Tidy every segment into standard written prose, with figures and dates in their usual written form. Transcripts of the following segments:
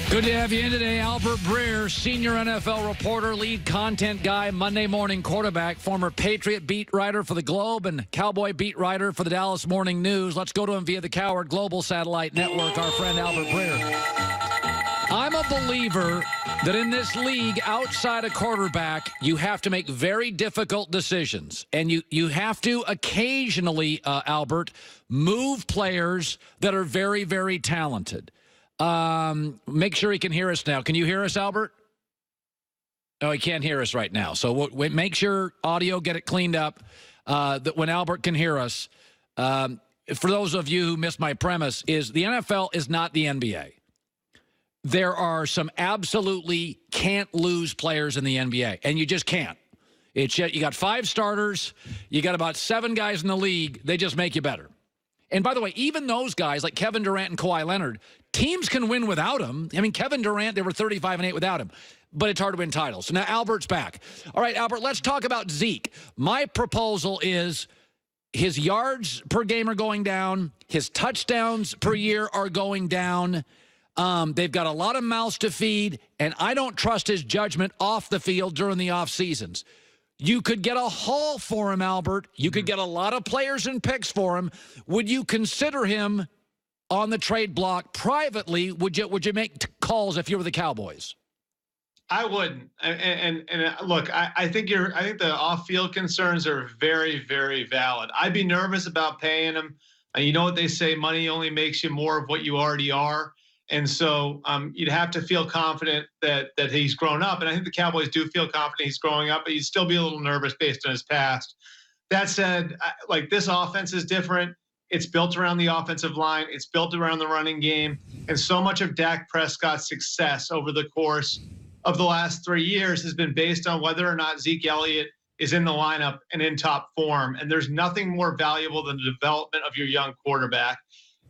Good to have you in today. Albert Breer, senior NFL reporter, lead content guy, Monday morning quarterback, former Patriot beat writer for the Globe and Cowboy beat writer for the Dallas Morning News. Let's go to him via the Coward Global Satellite Network, our friend Albert Breer. I'm a believer that in this league, outside a quarterback, you have to make very difficult decisions. And you have to occasionally, Albert, move players that are very, very talented. Make sure he can hear us now. Can you hear us, Albert? No, he can't hear us right now. So make sure audio, get it cleaned up, that when Albert can hear us. For those of you who missed my premise, is the NFL is not the NBA. There are some absolutely can't-lose players in the NBA, and you just can't. You got 5 starters. You got about 7 guys in the league. They just make you better. And by the way, even those guys like Kevin Durant and Kawhi Leonard, teams can win without him. I mean, Kevin Durant, they were 35-8 without him. But it's hard to win titles. So now Albert's back. All right, Albert, let's talk about Zeke. My proposal is his yards per game are going down. His touchdowns per year are going down. They've got a lot of mouths to feed, and I don't trust his judgment off the field during the off seasons. You could get a haul for him, Albert. You could get a lot of players and picks for him. Would you consider him on the trade block privately? Would you make calls if you were the Cowboys? I wouldn't. And look, I think the off-field concerns are very, very valid. I'd be nervous about paying him. You know what they say, money only makes you more of what you already are. And so you'd have to feel confident that he's grown up. And I think the Cowboys do feel confident he's growing up, but you'd still be a little nervous based on his past. That said, like, this offense is different. It's built around the offensive line. It's built around the running game. And so much of Dak Prescott's success over the course of the last 3 years has been based on whether or not Zeke Elliott is in the lineup and in top form. And there's nothing more valuable than the development of your young quarterback.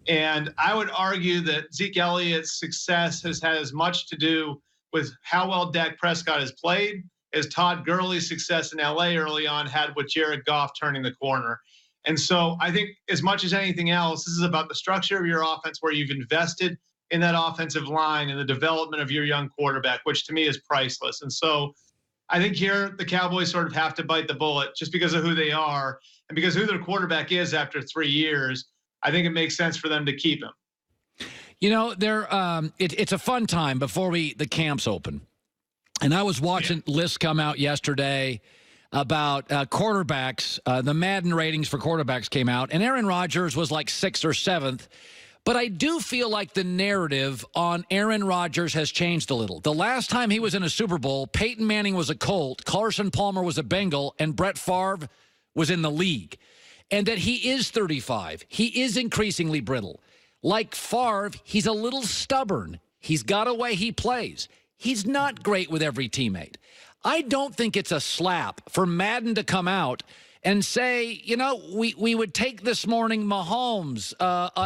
And I would argue that Zeke Elliott's success has had as much to do with how well Dak Prescott has played as Todd Gurley's success in L.A. early on had with Jared Goff turning the corner. And so I think as much as anything else, this is about the structure of your offense where you've invested in that offensive line and the development of your young quarterback, which to me is priceless. And so I think here the Cowboys sort of have to bite the bullet just because of who they are and because who their quarterback is after 3 years. I think it makes sense for them to keep him. You know, it's a fun time before the camps open. And I was watching lists come out yesterday about quarterbacks. The Madden ratings for quarterbacks came out, and Aaron Rodgers was like 6th or 7th. But I do feel like the narrative on Aaron Rodgers has changed a little. The last time he was in a Super Bowl, Peyton Manning was a Colt, Carson Palmer was a Bengal, and Brett Favre was in the league. And that he is 35. He is increasingly brittle. Like Favre, he's a little stubborn. He's got a way he plays. He's not great with every teammate. I don't think it's a slap for Madden to come out and say, you know, we would take this morning Mahomes,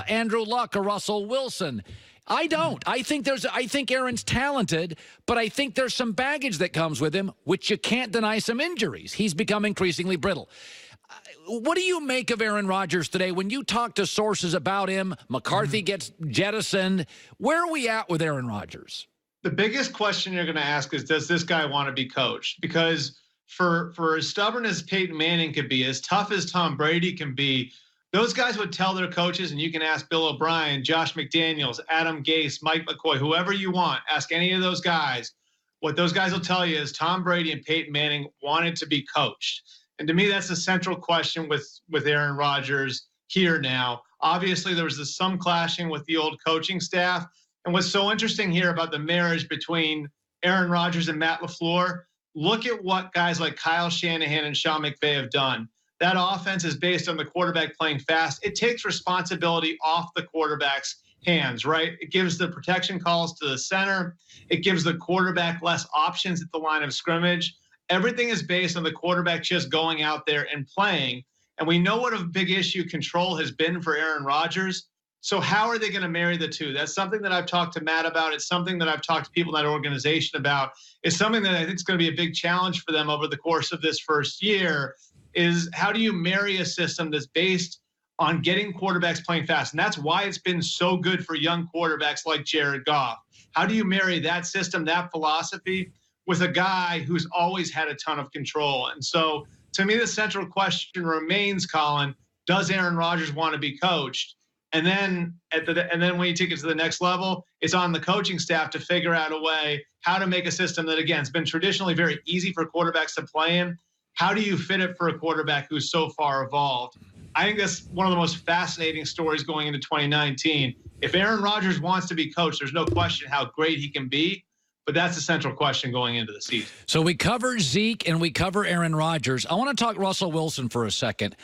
Andrew Luck, or Russell Wilson. I don't. I think Aaron's talented, but I think there's some baggage that comes with him, which you can't deny some injuries. He's become increasingly brittle. What do you make of Aaron Rodgers today? When you talk to sources about him, McCarthy gets jettisoned. Where are we at with Aaron Rodgers? The biggest question you're going to ask is, does this guy want to be coached? Because for as stubborn as Peyton Manning could be, as tough as Tom Brady can be, those guys would tell their coaches, and you can ask Bill O'Brien, Josh McDaniels, Adam Gase, Mike McCoy, whoever you want, ask any of those guys. What those guys will tell you is Tom Brady and Peyton Manning wanted to be coached. And to me, that's the central question with Aaron Rodgers here now. Obviously, there was some clashing with the old coaching staff. And what's so interesting here about the marriage between Aaron Rodgers and Matt LaFleur, look at what guys like Kyle Shanahan and Sean McVay have done. That offense is based on the quarterback playing fast. It takes responsibility off the quarterback's hands, right? It gives the protection calls to the center. It gives the quarterback less options at the line of scrimmage. Everything is based on the quarterback just going out there and playing. And we know what a big issue control has been for Aaron Rodgers. So how are they going to marry the two? That's something that I've talked to Matt about. It's something that I've talked to people in that organization about. It's something that I think is going to be a big challenge for them over the course of this first year is how do you marry a system that's based on getting quarterbacks playing fast. And that's why it's been so good for young quarterbacks like Jared Goff. How do you marry that system, that philosophy, with a guy who's always had a ton of control? And so to me, the central question remains, Colin, does Aaron Rodgers want to be coached? And then when you take it to the next level, it's on the coaching staff to figure out a way how to make a system that, again, has been traditionally very easy for quarterbacks to play in. How do you fit it for a quarterback who's so far evolved? I think that's one of the most fascinating stories going into 2019. If Aaron Rodgers wants to be coached, there's no question how great he can be. But that's the central question going into the season. So we cover Zeke and we cover Aaron Rodgers. I want to talk Russell Wilson for a second.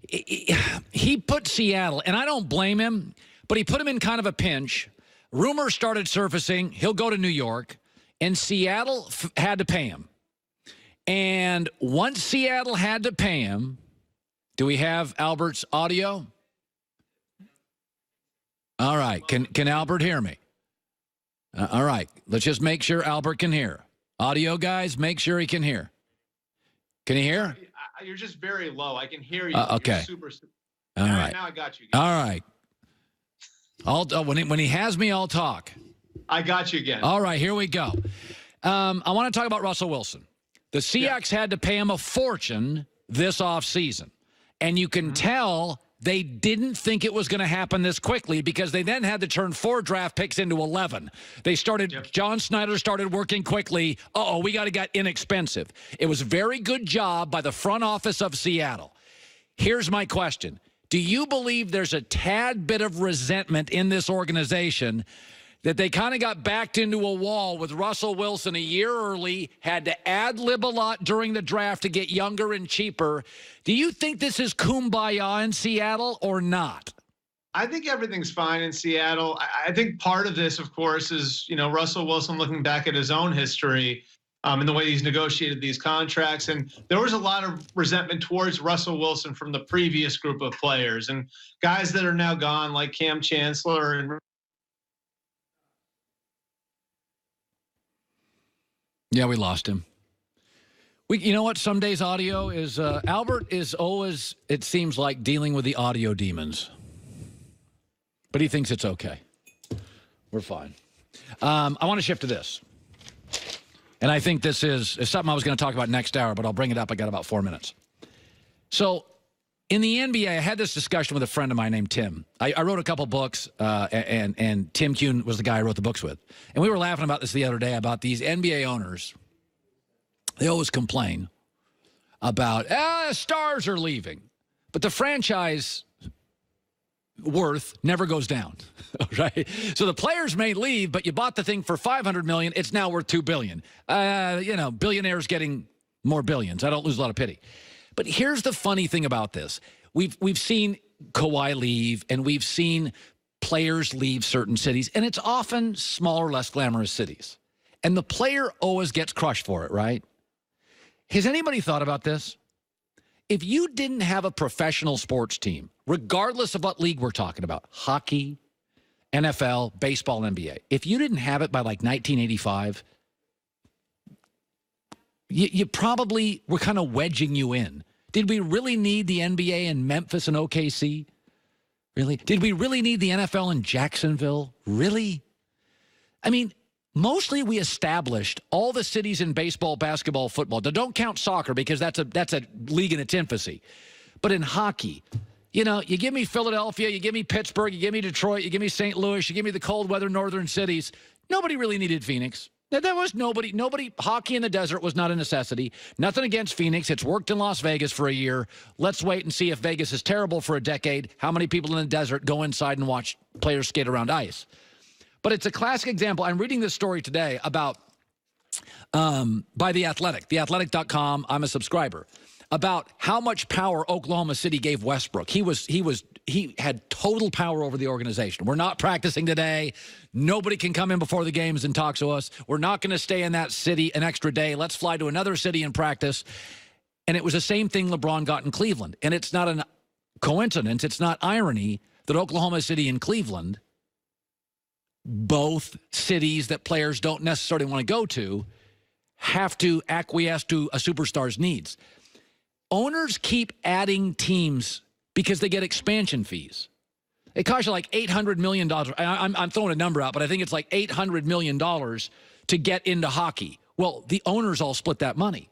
He put Seattle, and I don't blame him, but he put him in kind of a pinch. Rumors started surfacing. He'll go to New York, and Seattle had to pay him. And once Seattle had to pay him, do we have Albert's audio? All right. Can Albert hear me? All right. Let's just make sure Albert can hear. Audio guys, make sure he can hear. Can you hear? You're just very low. I can hear you. Okay. Super. All right. Now I got you again. All right. When he has me, I'll talk. I got you again. All right. Here we go. I want to talk about Russell Wilson. The Seahawks had to pay him a fortune this offseason. And you can tell they didn't think it was going to happen this quickly because they then had to turn 4 draft picks into 11. They started, John Snyder started working quickly. We got to get inexpensive. It was a very good job by the front office of Seattle. Here's my question. Do you believe there's a tad bit of resentment in this organization that they kind of got backed into a wall with Russell Wilson a year early, had to ad-lib a lot during the draft to get younger and cheaper? Do you think this is kumbaya in Seattle or not? I think everything's fine in Seattle. I think part of this, of course, is, Russell Wilson looking back at his own history and the way he's negotiated these contracts. And there was a lot of resentment towards Russell Wilson from the previous group of players and guys that are now gone, like Cam Chancellor and yeah, we lost him. You know what? Some days audio is, Albert is always, it seems like, dealing with the audio demons. But he thinks it's okay. We're fine. I want to shift to this. And I think this is something I was going to talk about next hour, but I'll bring it up. I got about 4 minutes. So in the NBA, I had this discussion with a friend of mine named Tim. I wrote a couple books, and Tim Kuhn was the guy I wrote the books with. And we were laughing about this the other day about these NBA owners. They always complain about, stars are leaving. But the franchise worth never goes down, right? So the players may leave, but you bought the thing for $500 million. It's now worth $2 billion. Billionaires getting more billions. I don't lose a lot of pity. But here's the funny thing about this. We've seen Kawhi leave, and we've seen players leave certain cities, and it's often smaller, less glamorous cities. And the player always gets crushed for it, right? Has anybody thought about this? If you didn't have a professional sports team, regardless of what league we're talking about, hockey, NFL, baseball, NBA, if you didn't have it by like 1985, you probably were kind of wedging you in. Did we really need the NBA in Memphis and OKC? Really? Did we really need the NFL in Jacksonville? Really? I mean, mostly we established all the cities in baseball, basketball, football. Now, don't count soccer because that's a league in its infancy. But in hockey, you give me Philadelphia, you give me Pittsburgh, you give me Detroit, you give me St. Louis, you give me the cold weather northern cities. Nobody really needed Phoenix. There was nobody. Hockey in the desert was not a necessity. Nothing against Phoenix. It's worked in Las Vegas for a year. Let's wait and see if Vegas is terrible for a decade. How many people in the desert go inside and watch players skate around ice? But it's a classic example. I'm reading this story today about, by The Athletic, theathletic.com. I'm a subscriber. About how much power Oklahoma City gave Westbrook. He had total power over the organization. We're not practicing today. Nobody can come in before the games and talk to us. We're not going to stay in that city an extra day. Let's fly to another city and practice. And it was the same thing LeBron got in Cleveland. And it's not a coincidence. It's not irony that Oklahoma City and Cleveland, both cities that players don't necessarily want to go to, have to acquiesce to a superstar's needs. Owners keep adding teams because they get expansion fees. It costs you like $800 million. I'm throwing a number out, but I think it's like $800 million to get into hockey. Well, the owners all split that money.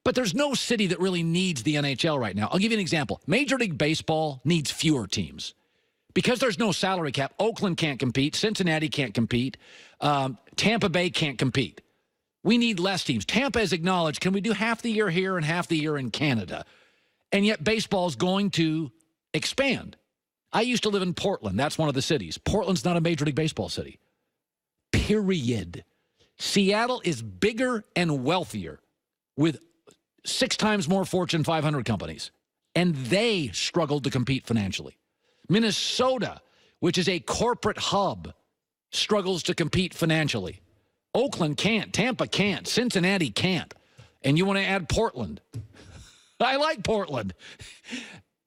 But there's no city that really needs the NHL right now. I'll give you an example. Major League Baseball needs fewer teams. Because there's no salary cap, Oakland can't compete, Cincinnati can't compete, Tampa Bay can't compete. We need less teams. Tampa has acknowledged, can we do half the year here and half the year in Canada? And yet baseball is going to expand. I used to live in Portland. That's one of the cities. Portland's not a Major League Baseball city. Period. Seattle is bigger and wealthier with 6 times more Fortune 500 companies. And they struggled to compete financially. Minnesota, which is a corporate hub, struggles to compete financially. Oakland can't. Tampa can't. Cincinnati can't. And you want to add Portland. I like Portland.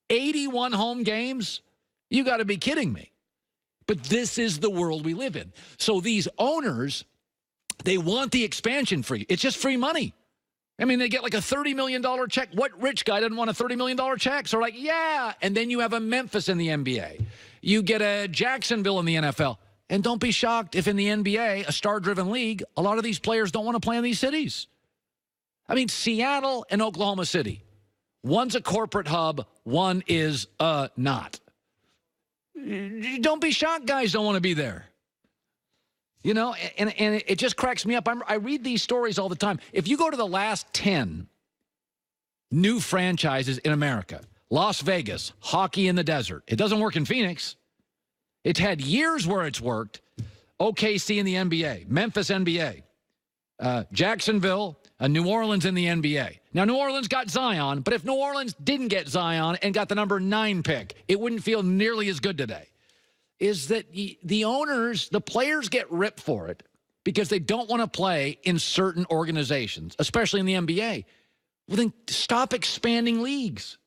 81 home games? You got to be kidding me. But this is the world we live in. So these owners, they want the expansion free. It's just free money. I mean, they get like a $30 million check. What rich guy doesn't want a $30 million check? So like, yeah. And then you have a Memphis in the NBA. You get a Jacksonville in the NFL. And don't be shocked if in the NBA, a star-driven league, a lot of these players don't want to play in these cities. I mean, Seattle and Oklahoma City. One's a corporate hub. One is not. Don't be shocked guys don't want to be there. You know, and it just cracks me up. I read these stories all the time. If you go to the last 10 new franchises in America, Las Vegas, hockey in the desert. It doesn't work in Phoenix. It's had years where it's worked. OKC in the NBA, Memphis NBA, Jacksonville, New Orleans in the NBA. Now, New Orleans got Zion, but if New Orleans didn't get Zion and got the number 9 pick, it wouldn't feel nearly as good today. Is that the owners, the players get ripped for it because they don't want to play in certain organizations, especially in the NBA. Well, then stop expanding leagues.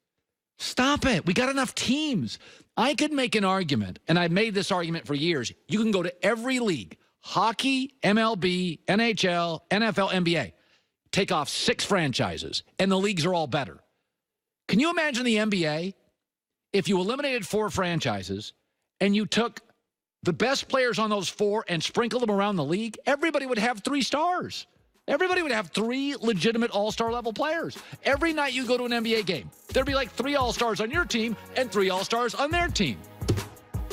Stop it. We got enough teams. I could make an argument, and I've made this argument for years. You can go to every league, hockey, MLB, NHL, NFL, NBA. Take off 6 franchises, and the leagues are all better. Can you imagine the NBA if you eliminated 4 franchises and you took the best players on those 4 and sprinkled them around the league? Everybody would have 3 stars. Everybody would have 3 legitimate all-star level players. Every night you go to an NBA game, there'd be like 3 all-stars on your team and 3 all-stars on their team.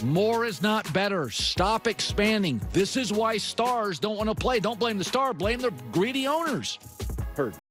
More is not better. Stop expanding. This is why stars don't want to play. Don't blame the star. Blame the greedy owners. Heard.